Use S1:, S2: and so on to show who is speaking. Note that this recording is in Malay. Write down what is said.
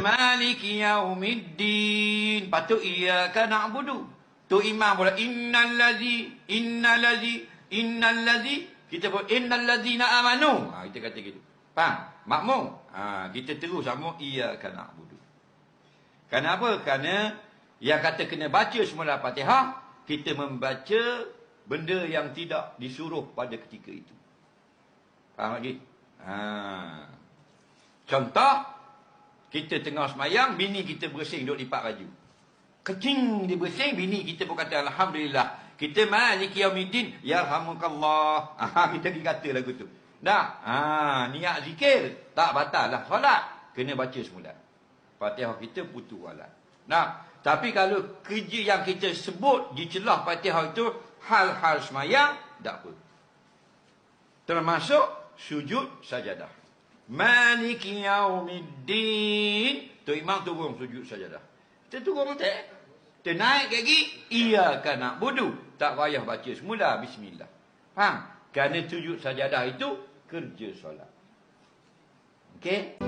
S1: Maliki yaumiddin. Patut iyyaka na'budu. Tu imam pula innal ladzi. Kita pun innal ladzina amanu. Kita kata gitu. Faham? Makmum. Kita terus sama iyyaka na'budu. Kenapa? Kerana yang kata kena baca semula Fatihah, kita membaca benda yang tidak disuruh pada ketika itu. Faham lagi? Contoh, kita tengah semayang, bini kita bersing duduk lipat baju. Kecing dia bersing, bini kita pun kata alhamdulillah. Kita maliki yaumiddin, yarhamukallah. Kita pergi kata lagu tu. Niat zikir tak batal lah solat. Kena baca semula. Fatihah kita putus wala. Tapi kalau kerja yang kita sebut di celah Fatihah itu hal-hal semayang, tak apa. Termasuk sujud sajadah. Maliki yaumiddin. Tu imam turun sujud sajadah. Kita turun tak? Kita naik lagi. Iyyaka na'budu. Tak payah baca semula bismillah. Faham? Kerana sujud sajadah itu kerja solat. Okey?